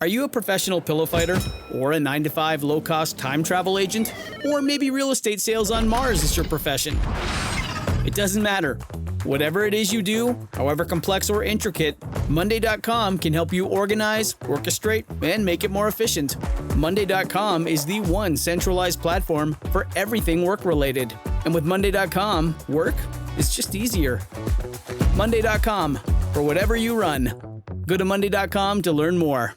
Are you a professional pillow fighter? Or a 9-to-5 low-cost time travel agent? Or maybe real estate sales on Mars is your profession? It doesn't matter. Whatever it is you do, however complex or intricate, Monday.com can help you organize, orchestrate, and make it more efficient. Monday.com is the one centralized platform for everything work-related. And with Monday.com, work is just easier. Monday.com, for whatever you run. Go to Monday.com to learn more.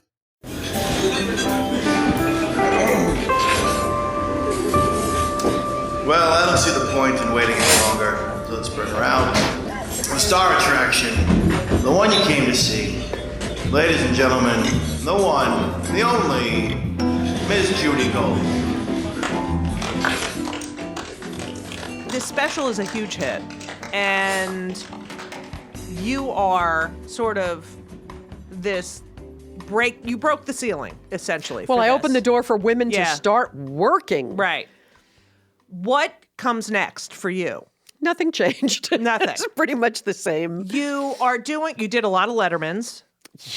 Well, I don't see the point in waiting any longer. So let's bring her out. The star attraction, the one you came to see. Ladies and gentlemen, the one, the only, Miss Judy Gold. This special is a huge hit, and you are sort of this you broke the ceiling, essentially. Well, I opened the door for women to start working. Right. What comes next for you? Nothing changed. Nothing. It's pretty much the same. You did a lot of Lettermans.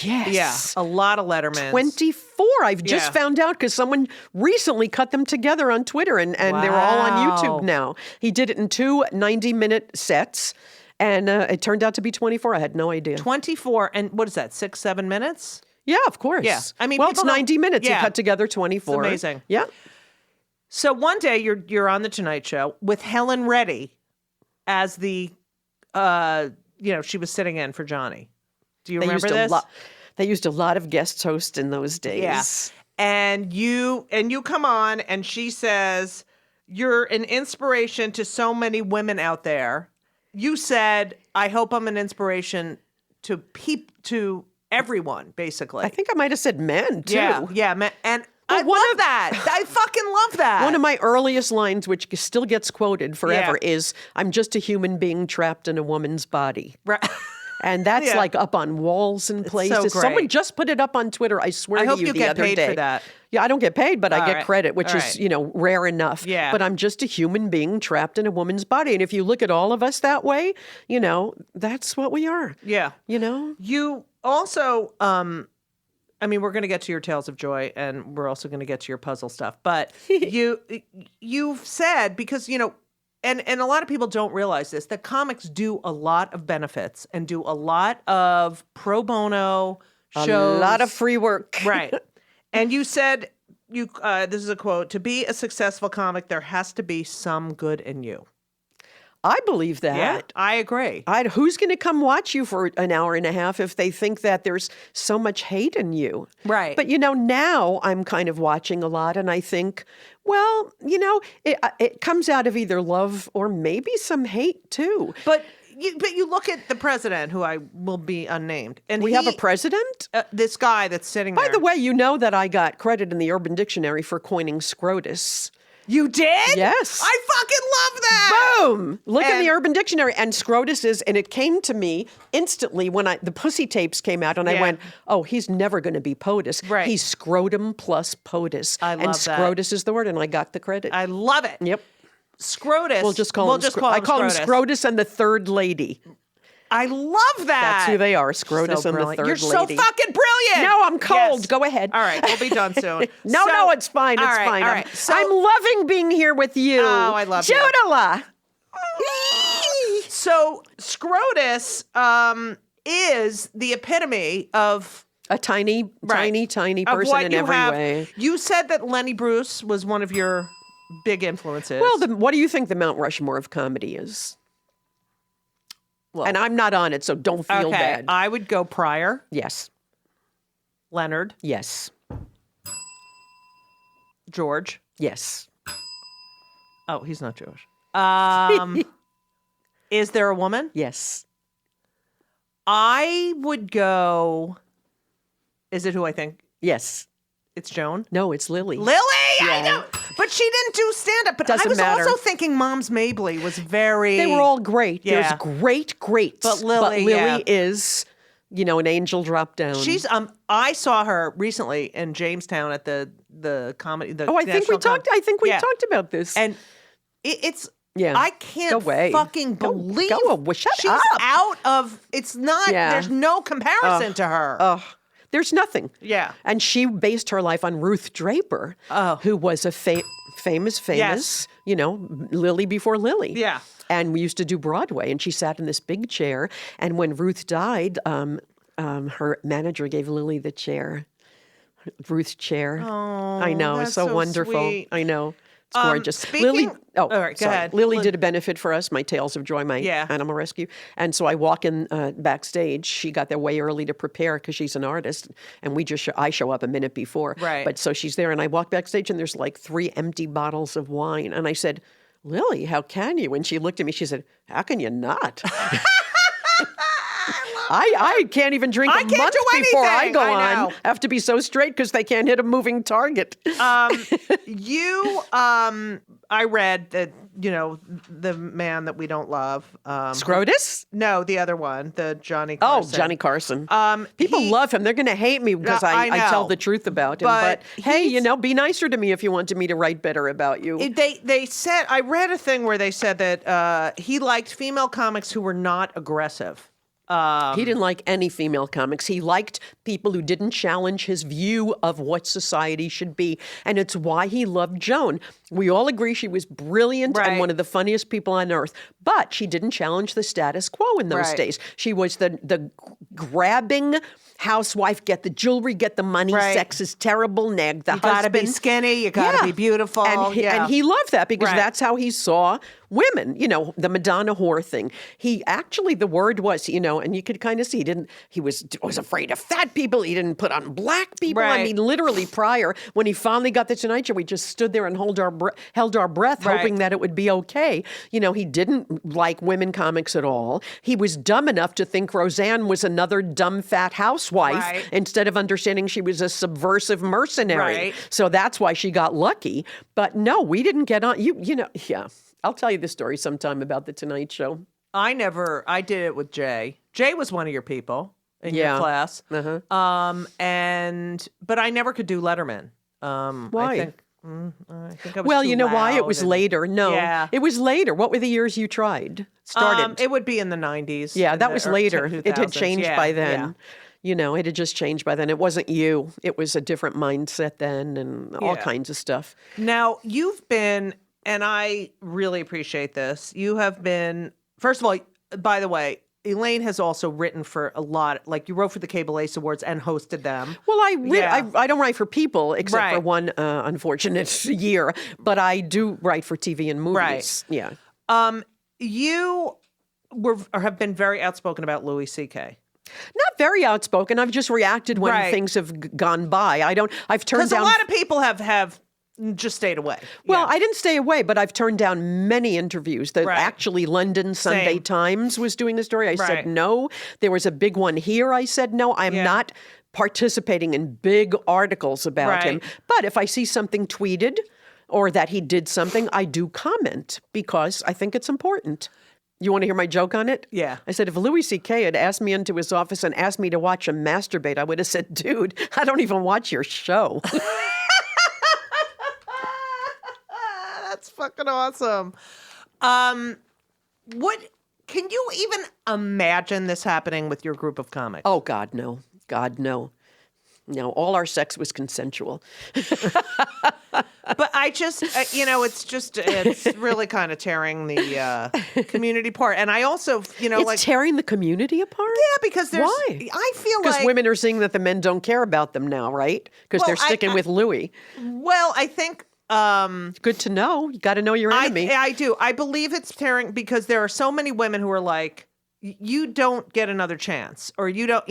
Yes. Yeah, a lot of Lettermans. 24. I've just found out because someone recently cut them together on Twitter, and they're all on YouTube now. He did it in 2 90-minute sets, and it turned out to be 24. I had no idea. 24, and what is that, 6-7 minutes? Yeah, of course. Yeah. I mean, well, it's 90 minutes. Yeah. He cut together 24. It's amazing. Yeah. So one day you're on the Tonight Show with Helen Reddy as the, she was sitting in for Johnny. Do you remember this? They used a lot of guest hosts in those days. Yeah. And you come on, and she says, "You're an inspiration to so many women out there." You said, "I hope I'm an inspiration to everyone," basically. I think I might have said men, too. Yeah, men. And I love that. I fucking love that. One of my earliest lines, which still gets quoted forever, is, "I'm just a human being trapped in a woman's body." Right. And that's like up on walls and places. So great. Someone just put it up on Twitter, I swear to you, the other day. I hope you get paid for that. Yeah, I don't get paid, but I get right. credit, which All is, rare enough. Yeah. But I'm just a human being trapped in a woman's body. And if you look at all of us that way, that's what we are. Yeah. You also, we're going to get to your tales of joy, and we're also going to get to your puzzle stuff. But you've said, because, and a lot of people don't realize this, that comics do a lot of benefits and do a lot of pro bono shows. A lot of free work. Right. And you said, this is a quote, "To be a successful comic, there has to be some good in you." I believe that. Yeah, I agree. Who's going to come watch you for an hour and a half if they think that there's so much hate in you? Right. But, now I'm kind of watching a lot, and I think, well, it comes out of either love or maybe some hate, too. But you look at the president, who I will be unnamed. And we have a president? This guy that's sitting there. By the way, you know that I got credit in the Urban Dictionary for coining SCROTUS. You did? Yes. I fucking love that. Boom. Look in the Urban Dictionary. And SCROTUS is, and it came to me instantly when the Pussy tapes came out, and I went, oh, he's never going to be POTUS. Right. He's scrotum plus POTUS. I love that. And SCROTUS is the word, and I got the credit. I love it. Yep. SCROTUS. We'll just call him I call him SCROTUS and the Third Lady. I love that. That's who they are, SCROTUS and the Third Lady. You're so fucking brilliant. No, I'm cold. Yes. Go ahead. All right, we'll be done soon. No, it's fine. It's fine. All right. I'm loving being here with you. Oh, I love you. Judala. So SCROTUS is the epitome of a tiny person in every way. You said that Lenny Bruce was one of your big influences. Well, what do you think the Mount Rushmore of comedy is? Well, and I'm not on it, so don't feel bad. I would go Pryor. Yes. Leonard. Yes. George. Yes. Oh, he's not Jewish. Is there a woman? Yes. I would go. Is it who I think? Yes. It's Joan? No, it's Lily. Lily! Yeah. I know! But she didn't do stand-up. But Doesn't I was matter. also thinking Moms Mabley was very... They were all great. Yeah. There's greats. But Lily is, an angel dropped down. She's... I saw her recently in Jamestown at the comedy... I think we talked about this. And it's... Yeah. I can't fucking believe... Shut she's up. out of... It's not... Yeah. There's no comparison to her. Oh. There's nothing. Yeah. And she based her life on Ruth Draper, who was a famous, Yes. Lily before Lily. Yeah. And we used to do Broadway, and she sat in this big chair. And when Ruth died, her manager gave Lily the chair, Ruth's chair. Oh, I know, it's that's so so wonderful. sweet. I know. It's gorgeous. speaking- all right, go ahead. Lily did a benefit for us, my Tales of Joy, my Yeah. animal rescue. And so I walk in backstage. She got there way early to prepare because she's an artist. And I show up a minute before. Right. But so she's there, and I walk backstage, and there's like 3 empty bottles of wine. And I said, Lily, how can you? And she looked at me, she said, how can you not? I can't even drink I a can't month do before I anything. go I know. on. I have to be so straight because they can't hit a moving target. I read that, the man that we don't love. Scrotus? No, the other one, the Johnny Oh, Carson. Johnny Carson. People love him. They're going to hate me because I I tell know. the truth about him. But But hey, he's- be nicer to me if you wanted me to write better about you. They said, I read a thing where they said that he liked female comics who were not aggressive. He didn't like any female comics. He liked people who didn't challenge his view of what society should be. And it's why he loved Joan. We all agree she was brilliant Right. and one of the funniest people on earth. But she didn't challenge the status quo in those Right. days. She was the grabbing housewife, get the jewelry, get the money, Right. sex is terrible, nag the You husband. gotta be skinny, you gotta be beautiful. And yeah. he loved that because Right. that's how he saw women, the Madonna whore thing. He actually, the word was, and you could kind of see he was afraid of fat people. He didn't put on black people. I Right. mean, literally prior, when he finally got the Tonight Show, we just stood there and held our breath, Right. hoping that it would be okay. He didn't like women comics at all. He was dumb enough to think Roseanne was another dumb fat housewife Right. instead of understanding she was a subversive mercenary. Right. So that's why she got lucky. But no, we didn't get on. Yeah. I'll tell you the story sometime about the Tonight Show. I did it with Jay. Jay was one of your people in your Yeah. class. Uh-huh. But I never could do Letterman. Why? I think I was Well, too you know why? It loud was and- later. No, Yeah. it was later. What were the years you tried? Started. It would be in the 90s. Yeah, in that the was early later. It had 2000s. changed Yeah, by then. yeah. It had just changed by then. It wasn't you. It was a different mindset then and all Yeah. kinds of stuff. Now, you've been, and I really appreciate this, you have been, first of all, by the way, Elayne has also written for a lot, like you wrote for the Cable Ace Awards and hosted them. Well, Yeah. I don't write for people except for Right. one unfortunate year, but I do write for TV and movies. Right. Yeah. You have been very outspoken about Louis C.K. Not very outspoken. I've just reacted when Right. things have gone by. I've turned Because down. a lot of people have just stayed away. Well, Yeah. I didn't stay away, but I've turned down many interviews. Right. Actually, London Sunday Same. Times was doing the story. I Right. said no. There was a big one here. I said no. I'm Yeah. not participating in big articles about him. Right. But if I see something tweeted or that he did something, I do comment because I think it's important. You want to hear my joke on it? Yeah. I said, if Louis C.K. had asked me into his office and asked me to watch him masturbate, I would have said, dude, I don't even watch your show. That's fucking awesome. What can you even imagine this happening with your group of comics? Oh, God, no. God, no. No, all our sex was consensual. But I just, it's really kind of tearing the community apart. And I also, It's tearing the community apart? yeah, because there's, Why? I feel Because like, women are seeing that the men don't care about them now, right? Because Well, they're sticking with Louis. well, I think, Good to know. You got to know your enemy. I do. I believe it's tearing because there are so many women who are like, you don't get another chance, or you don't,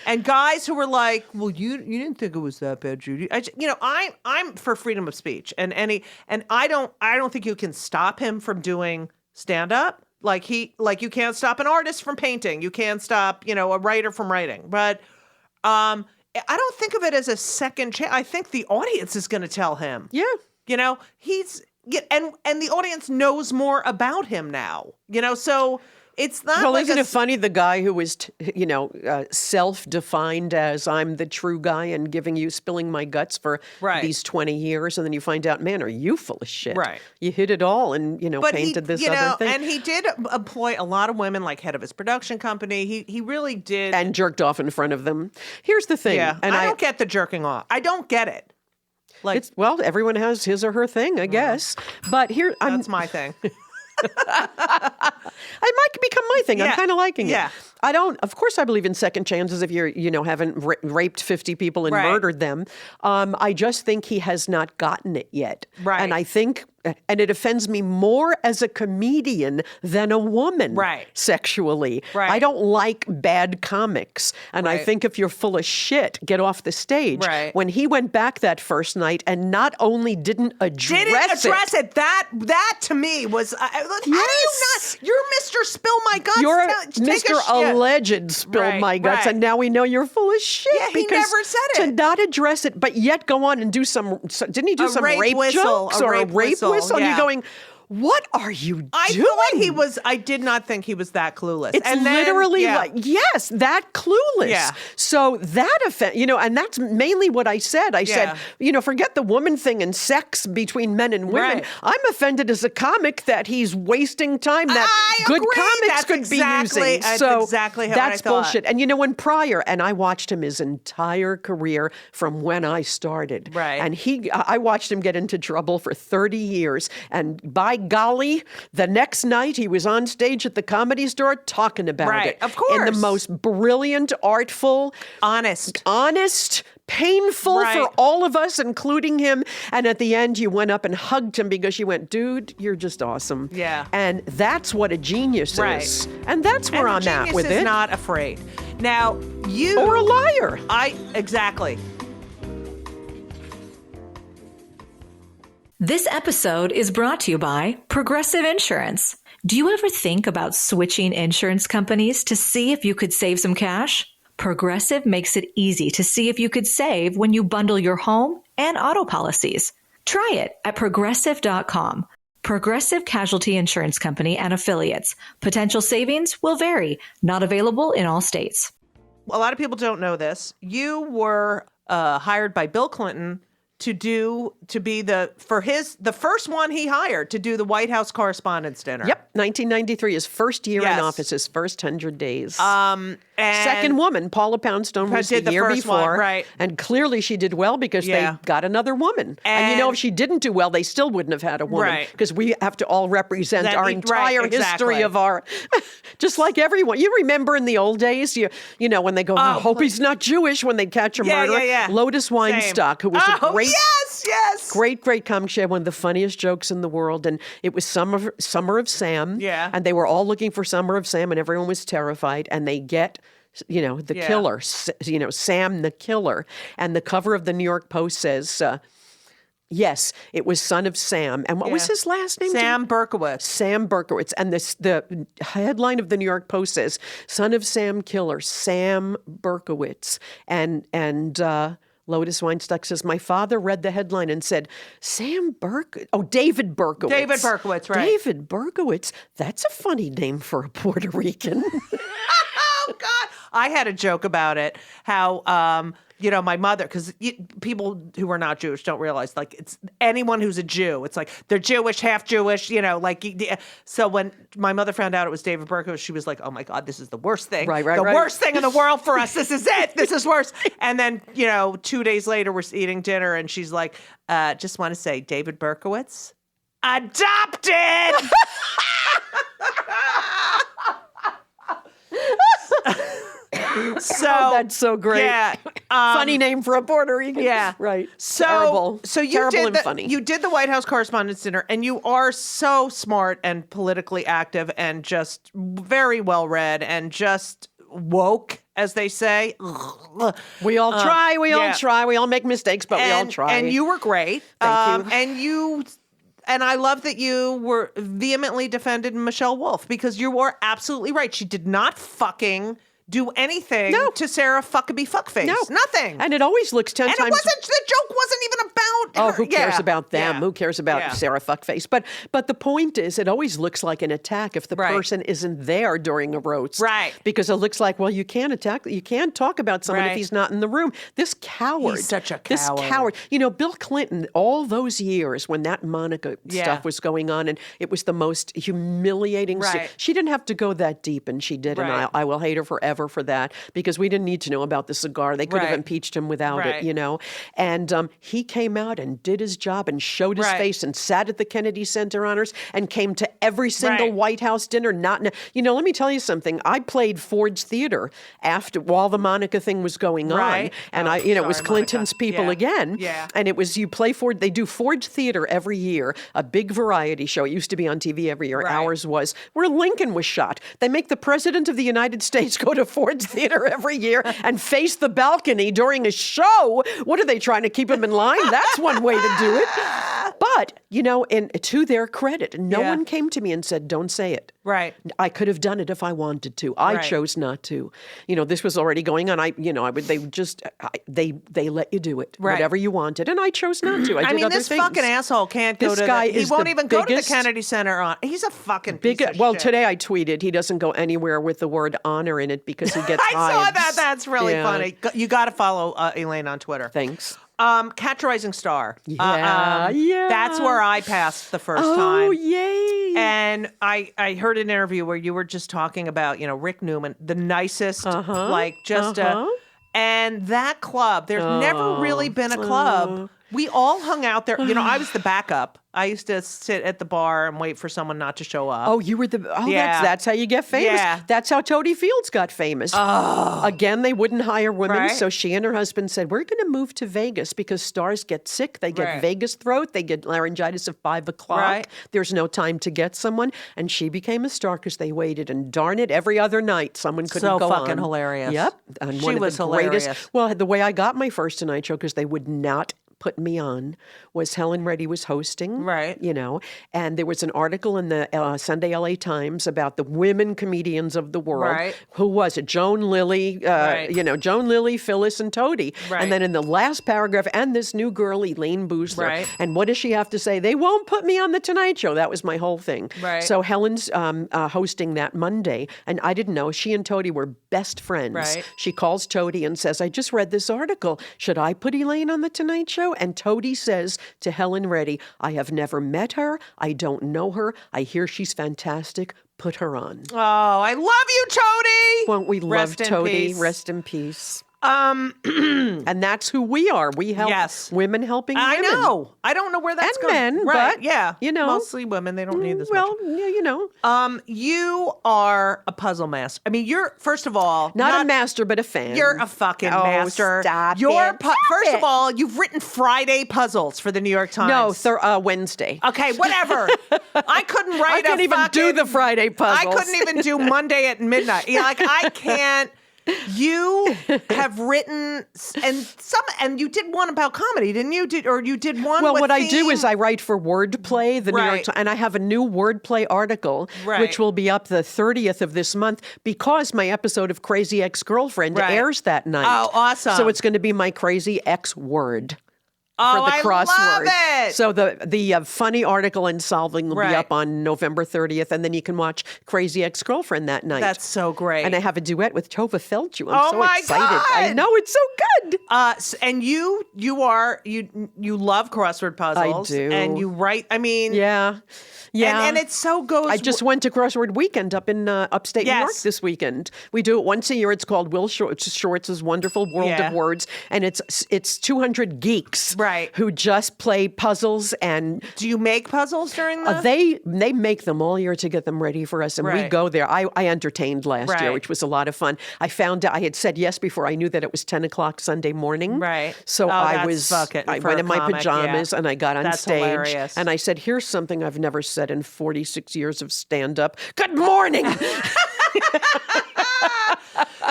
and guys who were like, well, you didn't think it was that bad, Judy. I'm for freedom of speech, and I don't think you can stop him from doing stand up. Like you can't stop an artist from painting. You can't stop, a writer from writing. But I don't think of it as a second chance. I think the audience is going to tell him. Yeah. He's and the audience knows more about him now. So it's not. Well, like isn't it funny? The guy who was, self-defined as I'm the true guy and spilling my guts for Right. these 20 years, and then you find out, man, are you full of shit? Right. You hit it all, and But painted this he, other thing, and he did employ a lot of women, like head of his production company. He really did, and jerked off in front of them. Here's the thing, yeah. and I don't get the jerking off. I don't get it. Like everyone has his or her thing, I guess. But here, that's my thing. it might become my thing. I'm Yeah. kind of liking Yeah. it. I don't. Of course, I believe in second chances if you're, haven't raped 50 people and Right. murdered them. I just think he has not gotten it yet. Right. And I think, and it offends me more as a comedian than a woman. Right. Sexually. Right. I don't like bad comics, and I Right. think if you're full of shit, get off the stage. Right. When he went back that first night and not only didn't address it. That to me was. How do you not? You're Mr. Spill My Guts. You're Take Mr. a shit. Alleged spilled Right, my guts, right. and now we know you're full of shit. Yeah, he because never said to it. not address it, but yet go on and do didn't he do A some rape rape whistle, jokes a or rape a rape whistle, whistle? And yeah. you're going, what are you doing? I feel like he was. I did not think he was that clueless. It's and then, literally yeah. like, yes, that clueless. Yeah. So that and that's mainly what I said. I Yeah. said, forget the woman thing and sex between men and women. Right. I'm offended as a comic that he's wasting time that I good agree. comics That's could exactly- be using. that's So exactly what that's I thought. bullshit. And when Pryor, and I watched him his entire career from when I started. Right. And I watched him get into trouble for 30 years. And by golly, the next night he was on stage at the Comedy Store talking about Right, it. of In the course. most brilliant, artful, honest. painful Right. for all of us, including him. And at the end, you went up and hugged him because you went, dude, you're just awesome. Yeah. And that's what a genius Right. is. And that's where I'm at with is it. not afraid. Now you Or a liar. Exactly. This episode is brought to you by Progressive Insurance. Do you ever think about switching insurance companies to see if you could save some cash? Progressive makes it easy to see if you could save when you bundle your home and auto policies. Try it at progressive.com. Progressive Casualty Insurance Company and Affiliates. Potential savings will vary. Not available in all states. A lot of people don't know this. You were hired by Bill Clinton to be the first one he hired to do the White House Correspondents' Dinner. Yep, 1993, his first year Yes. in office, his first 100 days. And Second woman, Paula Poundstone, was did the the year first one, before. right. And clearly she did well because Yeah. they got another woman. And And- if she didn't do well, they still wouldn't have had a woman. Right. Because we have to all represent our Right, entire history exactly. of our, just like everyone. You remember in the old days, you know, when they go, I hope he's not Jewish when they catch a Yeah, murderer. yeah, yeah. Lotus Same. Weinstock, who was a great... Yes. Great comic. She had one of the funniest jokes in the world, and it was Summer of Sam. Yeah. And they were all looking for Summer of Sam, and everyone was terrified. And they get, the Yeah. killer, Sam the killer. And the cover of the New York Post says, yes, it was Son of Sam. And what was Yeah. his last name? Sam Berkowitz. Sam Berkowitz. And the headline of the New York Post says, Son of Sam killer, Sam Berkowitz. And Lotus Weinstock says, my father read the headline and said, David Berkowitz. David Berkowitz, right. David Berkowitz. That's a funny name for a Puerto Rican. Oh, God. I had a joke about it, how, my mother, because people who are not Jewish don't realize, like, it's anyone who's a Jew. It's like they're Jewish, half Jewish, So when my mother found out it was David Berkowitz, she was like, oh, my God, this is the worst thing. Right. The worst thing in the world for us. This is it. This is worse. And then, 2 days later, we're eating dinner, and she's like, just want to say, David Berkowitz, adopted! So That's so great. Yeah. Funny name for a Puerto Rican. Yeah. Right. So, Terrible. So you Terrible did and funny. You did the White House Correspondents' Dinner, and you are so smart and politically active and just very well read and just woke, as they say. We all try. We all yeah. try. We all make mistakes, but we all try. And you were great. Thank you. And I love that you were vehemently defended Michelle Wolf, because you were absolutely right. She did not fucking do anything No. to Sarah Fuckabee Fuckface. No. Nothing. And it always looks 10 And times. the joke wasn't even about Oh, her. who cares Yeah. about them? Yeah. Who cares about Yeah. Sarah Fuckface? But the point is, it always looks like an attack if the Right. person isn't there during a roast. Right. Because it looks like, well, you can't talk about someone if Right. he's not in the room. This coward. He's such a This coward. coward. You know, Bill Clinton, all those years when that Monica Yeah. stuff was going on, and it was the most humiliating. Right. She didn't have to go that deep, and she did. Right. And I will hate her forever for that, because we didn't need to know about the cigar. They could have Right. impeached him without Right. it, you know. And he came out and did his job and showed his Right. face and sat at the Kennedy Center honors and came to every single Right. White House dinner. You know, let me tell you something. I played Ford's Theater while the Monica thing was going on, Right. and Oh, it was sorry, Clinton's Monica. people Yeah. again. Yeah. And it was, you play Ford. They do Ford's Theater every year, a big variety show. It used to be on TV every year. Right. Ours was where Lincoln was shot. They make the president of the United States go to Ford's Theater every year and face the balcony during a show. What are they trying to keep him in line? That's one way to do it. But, you know, and to their credit, no Yeah. one came to me and said, don't say it. Right. I could have done it if I wanted to. I Right. chose not to. You know, this was already going on. They let you do it, Right. whatever you wanted, and I chose not to. I did mean, other this things. fucking asshole can't go This to guy he is won't the even go to the biggest- Kennedy Center. He's a fucking piece of Well, shit. today I tweeted he doesn't go anywhere with the word honor in it because he gets I saw hives. that. That's really Yeah. funny. You got to follow Elayne on Twitter. Thanks. Catch a Rising Star. Yeah. That's where I passed the first Oh, time. yay. And I heard an interview where you were just talking about, Rick Newman, the nicest, and that club, there's never really been a club. We all hung out there. I was the backup. I used to sit at the bar and wait for someone not to show up. Oh, you were the. Oh, Yeah. that's how you get famous. Yeah. That's how Toady Fields got famous. Again, they wouldn't hire women, Right. so she and her husband said, "We're going to move to Vegas because stars get sick. They get Right. Vegas throat. They get laryngitis at 5:00. Right. There's no time to get someone." And she became a star because they waited. And darn it, every other night someone couldn't So go fucking on. hilarious. Yep, and She one of was the greatest. hilarious. Well, the way I got my first Tonight Show because they would not put me on was Helen Reddy was hosting, Right. And there was an article in the Sunday LA Times about the women comedians of the world. Right. Who was it? Joan Lilly, Right. Joan Lilly, Phyllis, and Toady. Right. And then in the last paragraph, and this new girl, Elaine Boosler. Right. And what does she have to say? They won't put me on the Tonight Show. That was my whole thing. Right. So Helen's hosting that Monday, and I didn't know. She and Toady were best friends. Right. She calls Toady and says, "I just read this article. Should I put Elaine on the Tonight Show?" And Toady says to Helen Reddy, "I have never met her. I don't know her. I hear she's fantastic. Put her on." Oh, I love you, Toady. Won't we love Rest in Toady? peace. Rest in peace. And that's who we are. We help Yes. women helping I women. know. I don't know where that's And going. men, right? but, Yeah, mostly women. They don't need this much. Well, yeah, You are a puzzle master. I mean, you're first of all not a master, but a fan. You're a fucking Oh, master. stop You're it. Stop first it. of all, you've written Friday puzzles for the New York Times. No, Wednesday. Okay, whatever. I couldn't write. I can't even do the Friday puzzles. I couldn't even do Monday at midnight. I can't. You have written and you did one about comedy, didn't you? You did one. Well, with what I do theme? is I write for Wordplay, the New York Right. Times, and I have a new Wordplay article, Right. which will be up the 30th of this month because my episode of Crazy Ex-Girlfriend Right. airs that night. Oh, awesome. So it's going to be my Crazy Ex-Word. Oh, For the I crossword. love it. So the funny article in Solving will Right. be up on November 30th, and then you can watch Crazy Ex-Girlfriend that night. That's so great. And I have a duet with Tova Feldshuh. I'm Oh so my excited. I God. know, it's so good. And you love crossword puzzles. I do. And you write. I mean, Yeah. Yeah. And it so goes. I just went to Crossword Weekend up in upstate New York Yes. this weekend. We do it once a year. It's called Will Schwartz's Wonderful World Yeah. of Words, and it's 200 geeks, Right. who just play puzzles, and Do you make puzzles during the? they make them all year to get them ready for us, and we Right. go there. I entertained last year, Right. which was a lot of fun. I found out I had said yes before I knew that it was 10 o'clock Sunday morning. Right. So Oh, I that's fucking I for went a in my comic, pajamas yeah. and I got on That's stage hilarious. and I said, "Here's something I've never said in 46 years of stand-up. Good morning."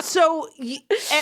So,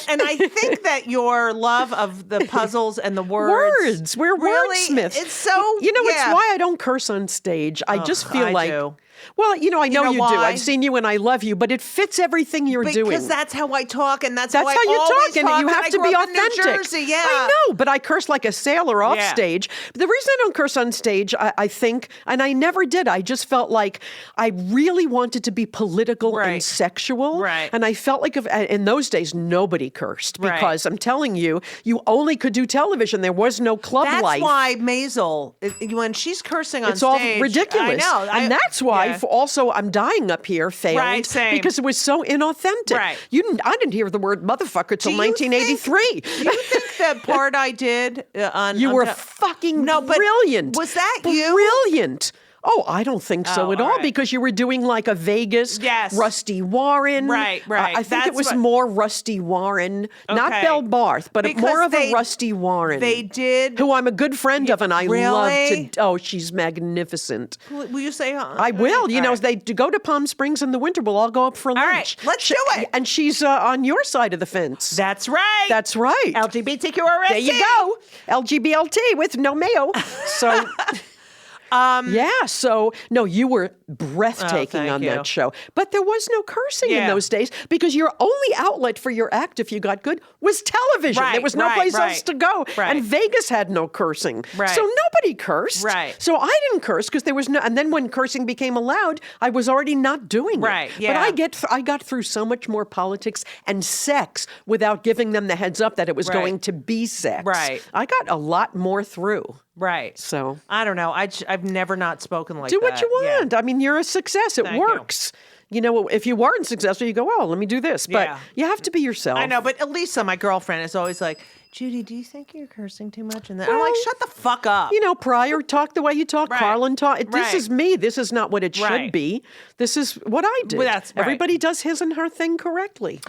and I think that your love of the puzzles and the words. We're really, wordsmiths. It's so. it's yeah. why I don't curse on stage. I just feel I like do. Well, I know you do. why? I've seen you and I love you, but it fits everything you're doing. Because that's how I talk, and that's how I you always talk, and you and have I to grew be up in New authentic. Jersey, yeah. I know, but I curse like a sailor off Yeah. stage. But the reason I don't curse on stage, I think, and I never did, I just felt like I really wanted to be political and sexual. Right. And I felt like in those days, nobody cursed because I'm telling you, you only could do television. There was no club That's life. why Maisel, when she's cursing on It's all stage, ridiculous. I know. And that's why also I'm dying up here failed Right, same. because it was so inauthentic. Right. I didn't hear the word motherfucker till Do you 1983. Do you think the part I did on You were on- fucking No, but brilliant. was that you? Brilliant. Oh, I don't think so Oh, at all all right. because you were doing like a Vegas, Yes. Rusty Warren. Right. I think it That's was what- more Rusty Warren, not Okay. Belle Barth, but Because more of they- a Rusty Warren. they did- Who I'm a good friend of and I love Really? to. Oh, she's magnificent. Will you say? I will. You know, All right. they go to Palm Springs in the winter. We'll all go up for lunch. right, let's do it. And she's on your side of the fence. That's right. That's right. LGBTQRST. There you go. LGBLT with no mayo. So. Yeah, so no, you were breathtaking thank on you. that show. But there was no cursing in Yeah. those days because your only outlet for your act, if you got good, was television. Right, there was no right, place else right. to go. Right. And Vegas had no cursing. Right. So nobody cursed. Right. So I didn't curse because there was no, and then when cursing became allowed, I was already not doing Right, it. yeah. But I got through so much more politics and sex without giving them the heads up that it was Right. going to be sex. Right. I got a lot more through. Right. So I don't know. I've never not spoken like do that. what you want. I mean, you're a success. It Thank you. works. You know, if you weren't successful, you go, oh, let me do this. But Yeah. you have to be yourself. I know, but Elisa, my girlfriend, is always like, Judy, do you think you're cursing too much? And then I'm like, Well, shut the fuck up. You know, Pryor talk the way you talk. Right. Carlin talk. This Right. is me. This is not what it should Right. be. This is what I do. Well, that's right. Everybody does his and her thing correctly.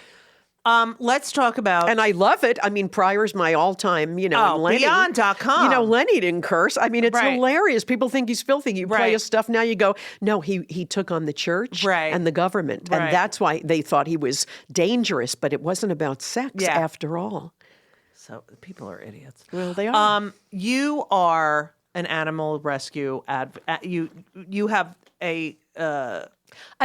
Let's talk about. And I love it. I mean, Pryor's my all-time, and Lenny. Beyond.com. You know, Lenny didn't curse. I mean, it's Right. hilarious. People think he's filthy. You play Right. his stuff now, you go, no, he took on the church Right. and the government. Right. And that's why they thought he was dangerous, but it wasn't about sex Yeah. after all. So people are idiots. Well, they are. You are an animal rescue you have a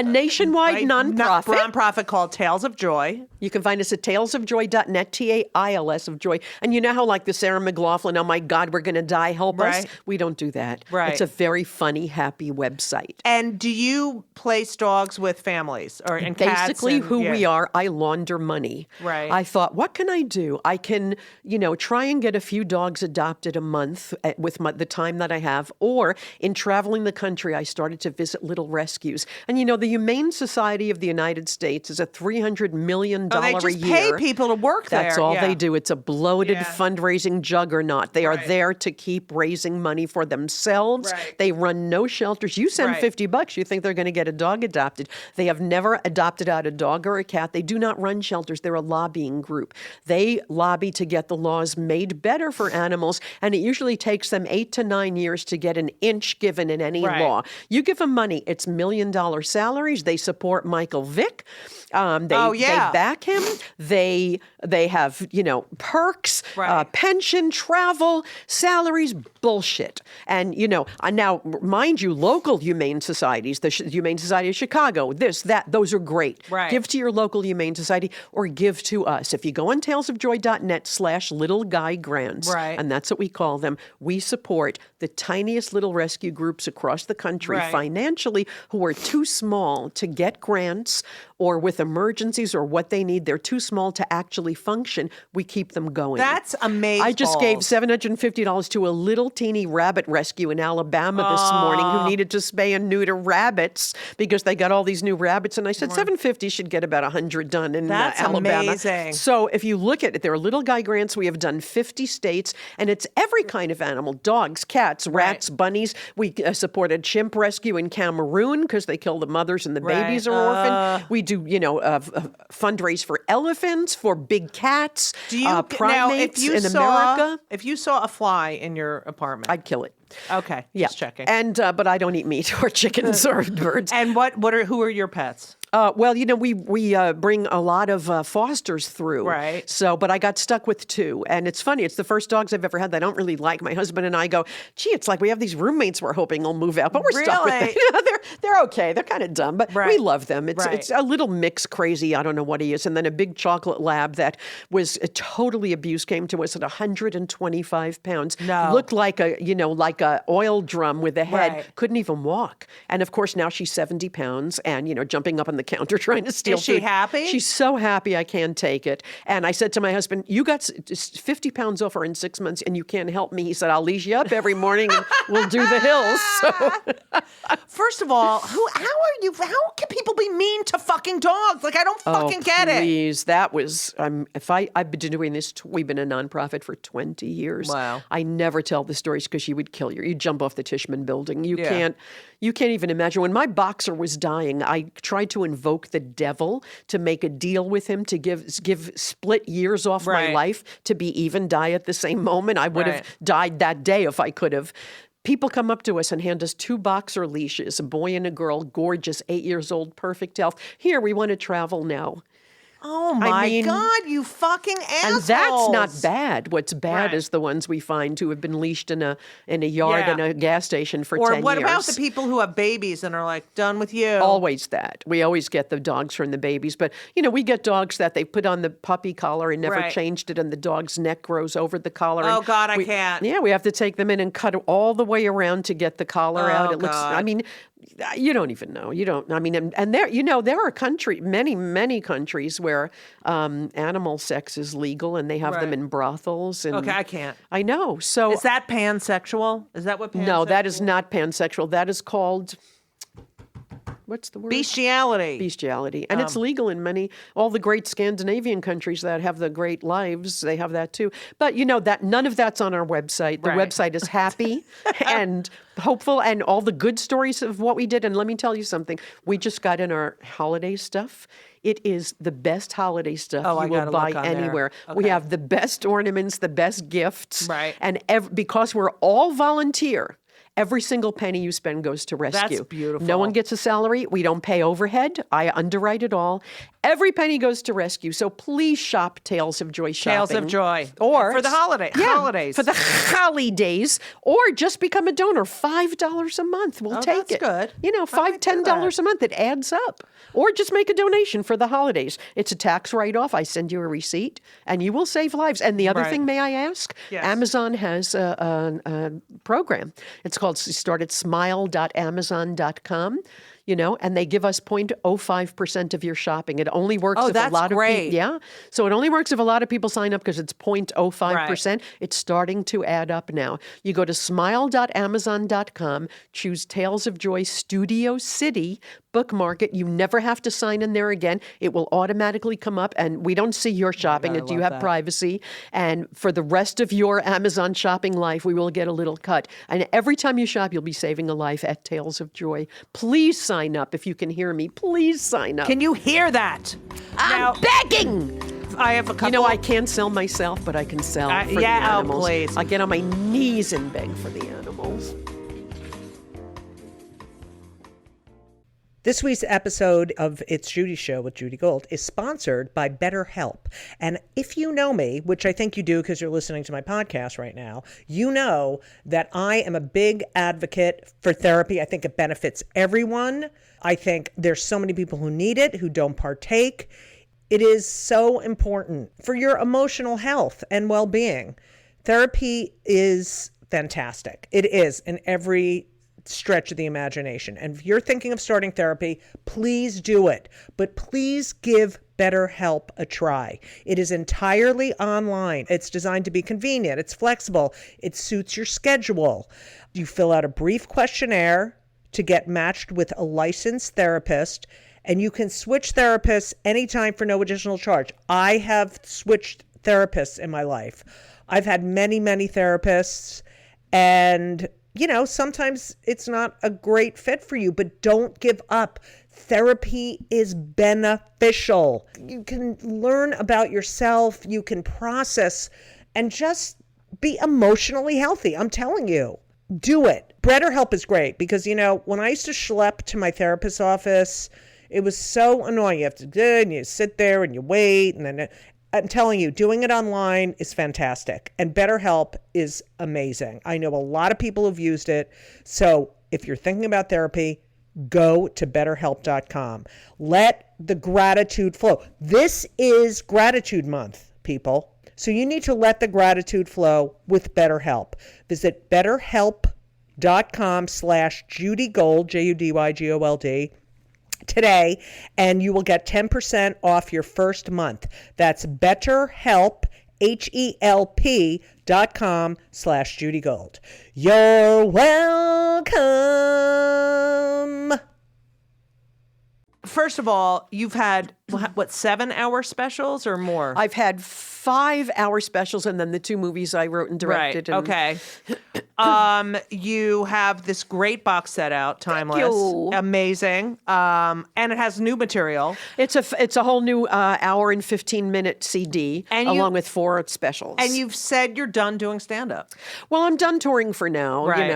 nationwide nonprofit. nonprofit called Tales of Joy. You can find us at talesofjoy.net, TAILS of joy. And you know how like the Sarah McLachlan, oh my God, we're going to die, help us? Right. We don't do that. Right. It's a very funny, happy website. And do you place dogs with families and cats? Basically, and- who yeah. we are, I launder money. Right. I thought, what can I do? I can, try and get a few dogs adopted a month with the time that I have. Or in traveling the country, I started to visit little rescues. And the Humane Society of the United States is a $300 million they a just year. pay people to work there. That's all Yeah. they do. It's a bloated Yeah. fundraising juggernaut. They are Right. there to keep raising money for themselves. Right. They run no shelters. You send Right. $50, you think they're going to get a dog adopted. They have never adopted out a dog or a cat. They do not run shelters. They're a lobbying group. They lobby to get the laws made better for animals, and it usually takes them 8 to 9 years to get an inch given in any Right. law. You give them money, it's $1 million salaries. They support Michael Vick. They back him. They have perks, Right. pension, travel, salaries, bullshit. And now mind you, local humane societies, the Humane Society of Chicago, this, that, those are great. Right. Give to your local humane society or give to us. If you go on talesofjoy.net/little guy grants, Right. and that's what we call them, we support the tiniest little rescue groups across the country Right. financially who are too small to get grants or with emergencies or what they need. They're too small to actually function. We keep them going. That's amazing. I just gave $750 to a little teeny rabbit rescue in Alabama this morning who needed to spay and neuter rabbits because they got all these new rabbits. And I said $750 should get about 100 done in That's Alabama. amazing. So if you look at it, there are little guy grants. We have done 50 states, and it's every kind of animal: dogs, cats, rats, bunnies. We supported chimp rescue in Cameroon because they kill the mothers and the babies are orphaned. We do, fundraise for elephants, for big cats, Do you primates in America. If you saw a fly in your apartment, I'd kill it. okay, Yeah. just checking. And but I don't eat meat or chickens or birds. And who are your pets? Well, we bring a lot of fosters through. Right. So, but I got stuck with 2. And it's funny. It's the first dogs I've ever had that I don't really like. My husband and I go, gee, it's like we have these roommates we're hoping will move out. But we're stuck with them. They're okay. They're kind of dumb. But we love them. It's a little mix crazy. I don't know what he is. And then a big chocolate lab that was totally abused came to us at 125 pounds. No. Looked like a oil drum with a head. Right. Couldn't even walk. And of course, now she's 70 pounds and, jumping up on the counter trying to steal Is she food. happy? She's so happy I can't take it. And I said to my husband, you got 50 pounds off her in 6 months and you can't help me. He said, I'll leash you up every morning and we'll do the hills. So. First of all, how can people be mean to fucking dogs? Like, I don't fucking get it. Please, that was, I've been doing this, we've been a nonprofit for 20 years. Wow. I never tell the stories because she would kill you. You'd jump off the Tishman building. You can't even imagine. When my boxer was dying, I tried to invoke the devil to make a deal with him to give split years off my life to be even, die at the same moment. I would have died that day if I could have. People come up to us and hand us 2 boxer leashes, a boy and a girl, gorgeous, 8 years old, perfect health. Here, we want to travel now. Oh my God, you fucking assholes. And that's not bad. What's bad is the ones we find who have been leashed in a yard in a gas station for 10 years. Or what about the people who have babies and are like, done with you? Always that. We always get the dogs from the babies. But, we get dogs that they put on the puppy collar and never changed it and the dog's neck grows over the collar. Oh, God, I can't. Yeah, we have to take them in and cut all the way around to get the collar out. It looks, you don't even know. You don't. And there, there are many countries where animal sex is legal, and they have them in brothels. And okay, I can't. I know. So is that pansexual? Is that what pansexual? No, that is not pansexual. That is called. What's the word? Bestiality. Bestiality. And it's legal in all the great Scandinavian countries that have the great lives, they have that too. But that none of that's on our website. The website is happy and hopeful and all the good stories of what we did. And let me tell you something. We just got in our holiday stuff. It is the best holiday stuff you will buy anywhere. Okay. We have the best ornaments, the best gifts. Right. And because we're all volunteer, every single penny you spend goes to rescue. That's beautiful. No one gets a salary. We don't pay overhead. I underwrite it all. Every penny goes to rescue. So please shop Tales of Joy shopping. Tales of Joy. Or for the holidays. For the holidays. Or just become a donor. $5 a month. We'll take it. That's good. $5, $10 a month. It adds up. Or just make a donation for the holidays. It's a tax write-off. I send you a receipt and you will save lives. And the other thing, may I ask? Yes. Amazon has a program. It's called, start at smile.amazon.com. And they give us 0.05% of your shopping. It only works if a lot of people. Yeah. So it only works if a lot of people sign up because it's 0.05%. Right. It's starting to add up now. You go to smile.amazon.com, choose Tales of Joy Studio City, bookmark it. You never have to sign in there again. It will automatically come up and we don't see your shopping. You have privacy. And for the rest of your Amazon shopping life, we will get a little cut. And every time you shop, you'll be saving a life at Tales of Joy. Please sign up. If you can hear me, please sign up. Can you hear that? I'm begging. I have a couple. I can't sell myself, but I can sell for the animals. Please. I get on my knees and beg for the animals. This week's episode of It's Judy Show with Judy Gold is sponsored by BetterHelp. And if you know me, which I think you do because you're listening to my podcast right now, you know that I am a big advocate for therapy. I think it benefits everyone. I think there's so many people who need it, who don't partake. It is so important for your emotional health and well-being. Therapy is fantastic. It is in every stretch of the imagination. And if you're thinking of starting therapy, please do it. But please give BetterHelp a try. It is entirely online. It's designed to be convenient. It's flexible. It suits your schedule. You fill out a brief questionnaire to get matched with a licensed therapist, and you can switch therapists anytime for no additional charge. I have switched therapists in my life. I've had many, many therapists, and sometimes it's not a great fit for you, but don't give up. Therapy is beneficial. You can learn about yourself. You can process and just be emotionally healthy. I'm telling you, do it. BetterHelp is great because, when I used to schlep to my therapist's office, It was so annoying. You have to do it, and you sit there and you wait, and then I'm telling you, doing it online is fantastic. And BetterHelp is amazing. I know a lot of people who've used it. So if you're thinking about therapy, go to BetterHelp.com. Let the gratitude flow. This is Gratitude Month, people. So you need to let the gratitude flow with BetterHelp. Visit BetterHelp.com/JudyGold, JudyGold, today, and you will get 10% off your first month. That's BetterHelp, HELP.com/JudyGold. You're welcome. First of all, you've had, what, 7-hour specials or more? I've had 5-hour specials and then the 2 movies I wrote and directed. Right. Okay. You have this great box set out, Timeless. you. Amazing. And it has new material. It's a whole new hour and 15-minute CD And along with 4 specials. And you've said you're done doing stand-up. Well, I'm done touring for now. Right.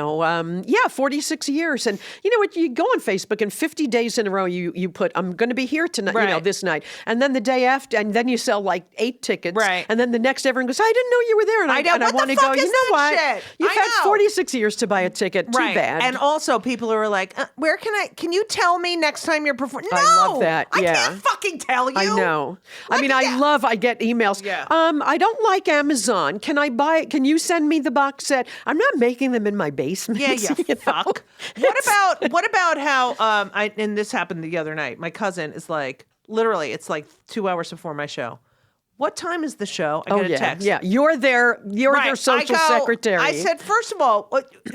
46 years. And you know what? You go on Facebook and 50 days in a row you put, I'm going to be here tonight, Right. this night. And then the day after, and then you sell like 8 tickets. Right. And then the next day everyone goes, I didn't know you were there. And I know. and What I want the to go, fuck is you know that what? shit? You've I had know. 46 years to buy a ticket. Too bad. And also people who are like, can you tell me next time you're performing? No! I love that, yeah. I can't fucking tell you. I know. Let me get- I get emails. Yeah. I don't like Amazon. Can I buy it? Can you send me the box set? I'm not making them in my basement. Yeah, you know? fuck. What about how and this happened the other night. My cousin is like, literally, it's like 2 hours before my show. What time is the show? I get a text. Yeah, you're their social secretary. I said, first of all,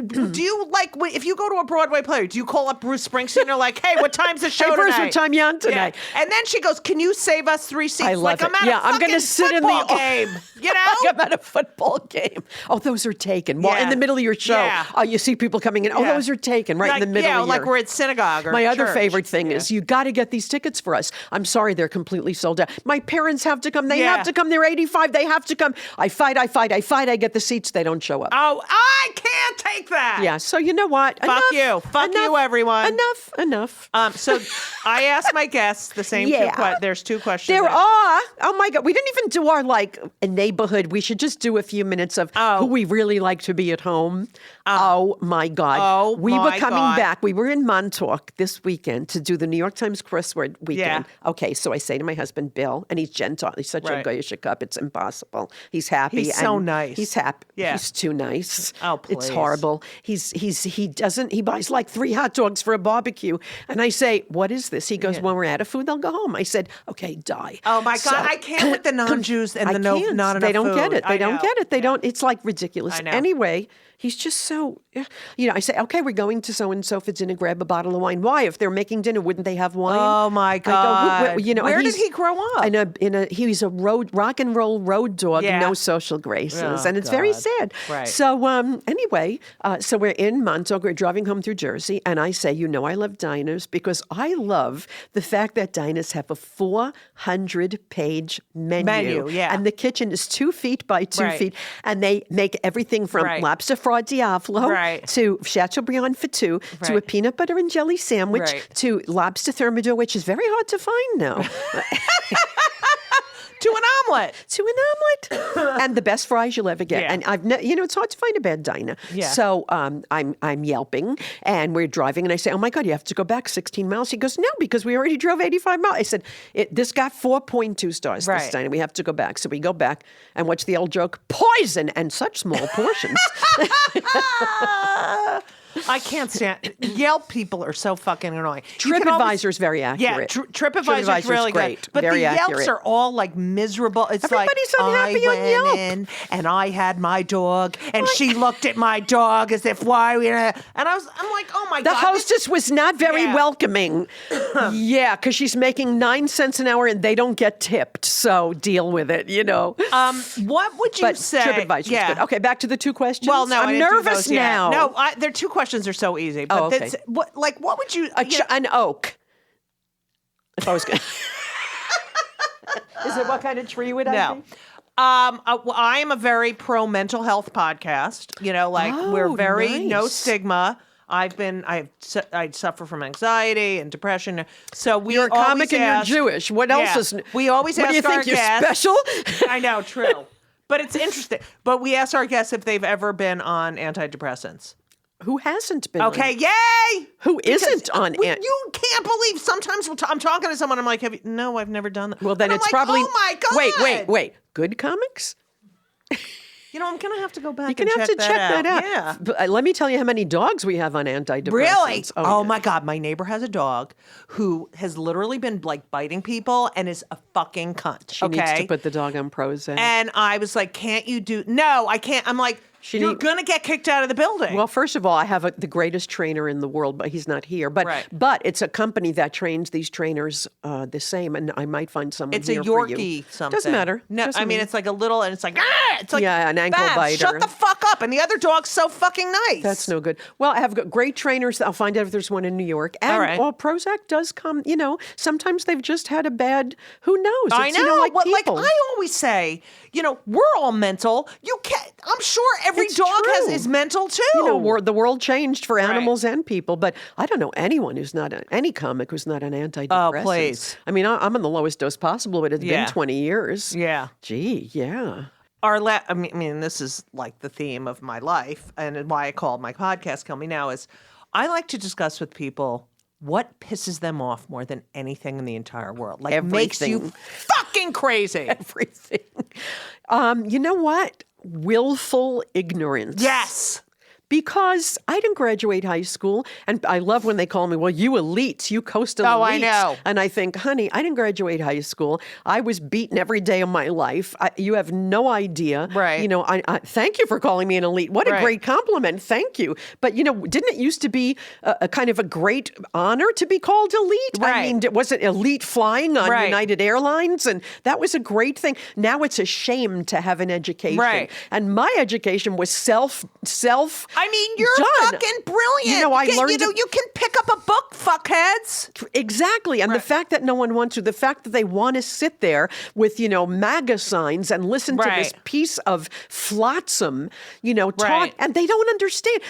do you like if you go to a Broadway play? Do you call up Bruce Springsteen or like, hey, what time's the show Hey, Bruce, tonight? what time you on tonight? Yeah. And then she goes, can you save us 3 seats? I love like it. I'm at Yeah, a I'm fucking gonna sit in the football game. You know? I'm at a football game. Oh, those are taken. Well, Yeah. in the middle of your show, Yeah. You see people coming in. Oh, Yeah. those are taken right in the middle. Yeah, of like your... we're at synagogue or My other church. favorite thing is you got to get these tickets for us. I'm sorry, they're completely sold out. My parents have to come. They have to come. They're 85. They have to come. I fight. I get the seats. They don't show up. Oh, I can't take that. Yeah. So you know what? Fuck you. Fuck you, everyone. Enough. So I asked my guests the same two questions. There's 2 questions. There are. Oh my God. We didn't even do our a neighborhood. We should just do a few minutes of who we really like to be at home. Oh my God. We were coming back. We were in Montauk this weekend to do the New York Times crossword weekend. Yeah. Okay. So I say to my husband, Bill, and he's gentle. He's such a goyish cup. It's impossible. He's happy. He's so nice. He's happy. Yeah. He's too nice. Oh, please. It's horrible. He buys like 3 hot dogs for a barbecue. And I say, what is this? He goes, when we're out of food, they'll go home. I said, okay, die. Oh my God, I can't with the non-Jews and not enough They don't food. get it. They don't get it. They Yeah. don't. It's like ridiculous. I know. Anyway, he's just so, I say, okay, we're going to so-and-so for dinner, grab a bottle of wine. Why? If they're making dinner, wouldn't they have wine? Oh my God. I go, where did he grow up? He's a rock and roll road dog, no social graces. Oh, and it's very God. sad. Right. So anyway, so we're in Montauk, we're driving home through Jersey, and I say, I love diners because I love the fact that diners have a 400-page menu. Yeah. And the kitchen is 2 feet by 2 Right. feet, and they make everything from lobster fra diavolo to Chateaubriand for 2 to a peanut butter and jelly sandwich to lobster thermidor, which is very hard to find now. To an omelet. And the best fries you'll ever get. Yeah. And it's hard to find a bad diner. Yeah. So I'm yelping, and we're driving, and I say, oh my God, you have to go back 16 miles. He goes, no, because we already drove 85 miles. I said, this got 4.2 stars this diner. We have to go back. So we go back, and what's the old joke? Poison and such small portions. I can't stand Yelp people are so fucking annoying. TripAdvisor is very accurate. Yeah, TripAdvisor is really great. good. But very the Yelps accurate. are all like miserable. It's Everybody's like unhappy I on Yelp. went in and I had my dog and she looked at my dog as if why we and I'm like, oh my God. The hostess was not very welcoming. Yeah, because she's making 9 cents an hour and they don't get tipped. So deal with it, What would you say? TripAdvisor's good. Okay, back to the 2 questions. Well, no, I I'm didn't do nervous those yet. now. No, their 2 questions are so easy. But okay. what would you? An oak. If I was going Is it what kind of tree would I be? I am a very pro mental health podcast. We're very no nice. stigma. I suffer from anxiety and depression. So You're a comic and you're Jewish. What else is? We always What ask do you think? our You're guests. special? I know, true. But it's interesting. But we ask our guests if they've ever been on antidepressants. Who hasn't been? Okay, yay! Who isn't on? You can't believe. Sometimes I'm talking to someone. I'm like, no, I've never done that. Well, then And I'm it's like, probably. Oh my god! Wait. Good comics? I'm gonna have to go back. You're gonna have to check that out. Yeah. But, let me tell you how many dogs we have on antidepressants. Really? Oh yeah. my God. My neighbor has a dog who has literally been like biting people and is a fucking cunt. She needs to put the dog on Prozac. And I was like, can't you do? No, I can't. I'm like, you're going to get kicked out of the building. Well, first of all, I have the greatest trainer in the world, but he's not here. But Right. but it's a company that trains these trainers the same, and I might find someone It's a here for you. Yorkie something. Doesn't matter. No, Doesn't I mean, matter. it's like a little, and it's like, ah! It's like, Yeah, an ankle Babs, biter. Shut the fuck up. And the other dog's so fucking nice. That's no good. Well, I have got great trainers. I'll find out if there's one in New York. And All right. Prozac does come, sometimes they've just had a bad, who knows? I It's, know. like But like people. I always say, we're all mental. You can't, I'm sure every It's dog true. is mental too. The world changed for animals and people, but I don't know anyone who's not any comic who's not an antidepressant. Oh, please. I mean, I'm on the lowest dose possible, but it's Yeah. been 20 years. Yeah. Gee, yeah. I mean, this is like the theme of my life and why I called my podcast Kill Me Now is I like to discuss with people what pisses them off more than anything in the entire world. Like makes you Everything. fucking crazy. Everything. You know what? Willful ignorance. Yes. Because I didn't graduate high school, and I love when they call me, well, you elites, you coastal elites. Oh, I know. And I think, honey, I didn't graduate high school. I was beaten every day of my life. You have no idea. Right. I thank you for calling me an elite. What a Right. great compliment. Thank you. But, didn't it used to be a kind of a great honor to be called elite? I Right. mean, was it elite flying on Right. United Airlines? And that was a great thing. Now it's a shame to have an education. Right. And my education was self I mean, you're done. fucking brilliant. I learned you can pick up a book, fuckheads. Exactly. And the fact that no one wants to, the fact that they want to sit there with, MAGA signs and listen to this Right. piece of flotsam, talk, Right. and they don't understand.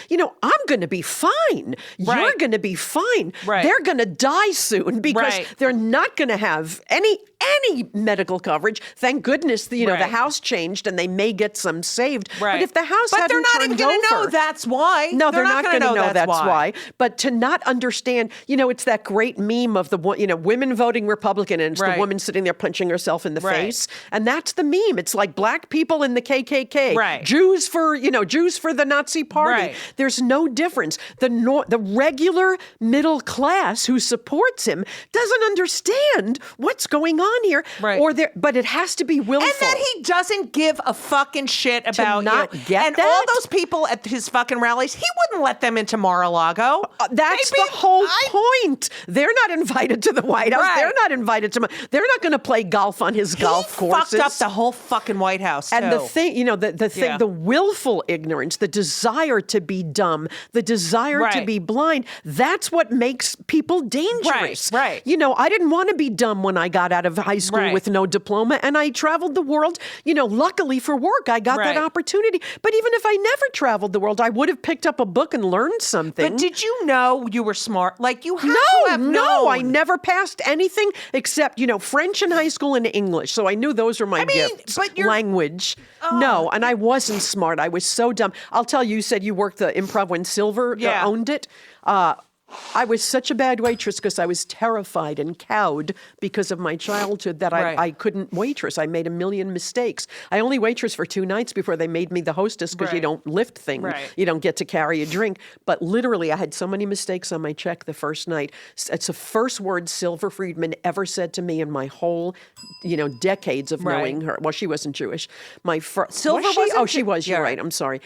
I'm going to be fine. You're Right. going to be fine. Right. They're going to die soon because Right. they're not going to have any medical coverage. Thank goodness, the Right. house changed and they may get some saved. Right. But if the house But hadn't they're not turned even going to know over- that's why. No, they're not going to know that's why. why. But to not understand, it's that great meme of the women voting Republican, and it's Right. the woman sitting there punching herself in the Right. face, and that's the meme. It's like black people in the KKK, Right. Jews for the Nazi Party. Right. There's no difference. The regular middle class who supports him doesn't understand what's going on here, Right. but it has to be willful. And that he doesn't give a fucking shit about not you. get and that? all those people at his fucking rallies, he wouldn't let them into Mar-a-Lago. That's Maybe the whole point. They're not invited to the White House. Right. They're not invited to. They're not going to play golf on his golf courses. He fucked up the whole fucking White House, And too. the thing, the thing, Yeah. the willful ignorance, the desire to be dumb, the desire to Right. be blind, that's what makes people dangerous. Right. I didn't want to be dumb when I got out of high school Right. with no diploma, and I traveled the world. Luckily for work, I got that Right. opportunity. But even if I never traveled the world, I would have picked up a book and learned something. But did you know you were smart? Like, you had to have No, known. I never passed anything except, French in high school and English. So I knew those were my gifts. but you're- Language. No, and I wasn't smart. I was so dumb. I'll tell you, you said you worked the improv when Silver Yeah. owned it. I was such a bad waitress because I was terrified and cowed because of my childhood that Right. I couldn't waitress. I made a million mistakes. I only waitressed for 2 nights before they made me the hostess because you Right. don't lift things. Right. You don't get to carry a drink. But literally, I had so many mistakes on my check the first night. It's the first word Silver Friedman ever said to me in my whole, decades of Right. knowing her. Well, she wasn't Jewish. Silver was she? wasn't Oh, she Jew- was. You're yeah. right. I'm sorry.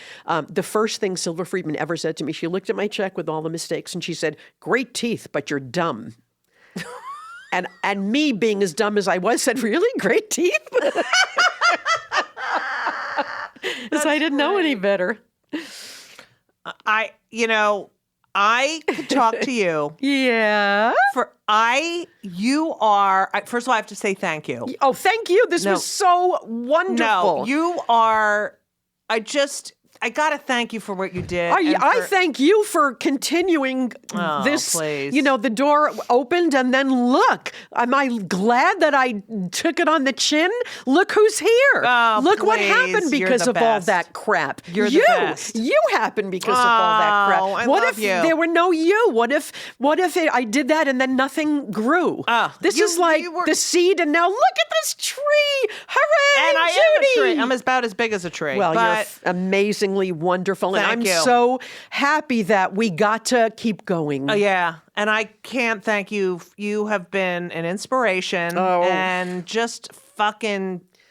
The first thing Silver Friedman ever said to me, she looked at my check with all the mistakes and she said, "Great teeth, but you're dumb." and me being as dumb as I was said, "Really? Great teeth?" Because I didn't know any better. I could talk to you. Yeah. You are, first of all, I have to say thank you. Oh, thank you. This No. was so wonderful. No, you are, I just gotta thank you for what you did. I thank you for continuing this. Please. The door opened, and then look. Am I glad that I took it on the chin? Look who's here. Look what happened because of all that crap. You're the best. You happened because of all that crap. I what love if you. there were no you? What if I did that and then nothing grew? This is like the seed, and now look at this tree. Hooray, And I Judy! am a tree. I'm about as big as a tree. Well, but you're amazingly wonderful, and Thank I'm you. so happy that we got to keep going. yeah, and I can't thank you. You have been an inspiration, and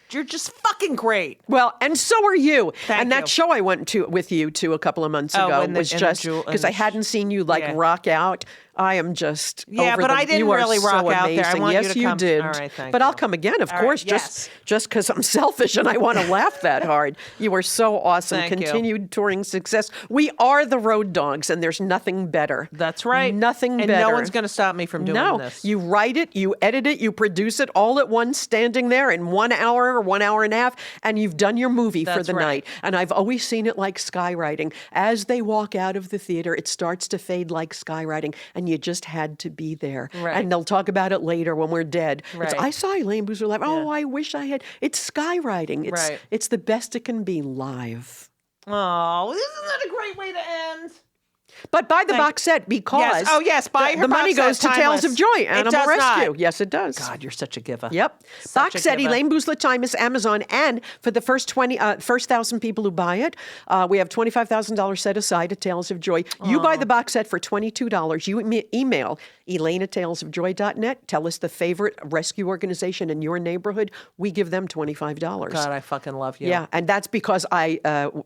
you're just fucking great. Well, and so are you. Thank and that you. show I went to with you to a couple of months ago was just because I hadn't seen you rock out. I am just over but I didn't you are really rock so out there. I amazing. want yes, you to come. did. All right, thank but you. I'll come again, of All course, right, yes. just because I'm selfish and I want to laugh that hard. You are so awesome. Thank you. Continued touring success. We are the Road Dogs, and there's nothing better. That's right. Nothing and better. no one's going to stop me from doing this. You write it, you edit it, you produce it all at once, standing there in 1 hour or 1 hour and a half, and you've done your movie for That's the right. night. And I've always seen it like skywriting. As they walk out of the theater, it starts to fade like skywriting, and you just had to be there. Right. And they'll talk about it later when we're dead. Right. I saw Elayne Boosler live. Oh, I wish I had. It's skywriting. Right. It's the best it can be live. Oh, isn't that a great way to end? But buy the box set because Yes. Oh, yes, buy her the money box set, goes to Tales timeless. of Joy, It Animal does Rescue. not. Yes, it does. God, you're such a giver. Yep. Such Box a set, giver. Elayne Boosler Timeless, Amazon. And for the first 1,000 people who buy it, we have $25,000 set aside at Tales of Joy. You buy the box set for $22. You email Elaine@talesofjoy.net. Tell us the favorite rescue organization in your neighborhood. We give them $25. God, I fucking love you. Yeah, and that's because I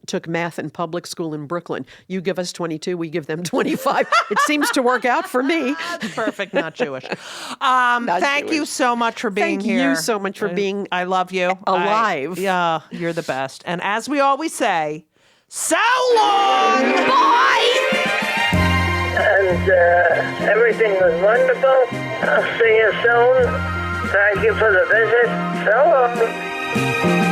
took math in public school in Brooklyn. You give us 22, we give them 25. It seems to work out for me. That's perfect, not Jewish. Thank you so much for being Thank here. you so much for being I love you. alive. Yeah, you're the best. And as we always say, so long! And everything was wonderful. I'll see you soon. Thank you for the visit. So long.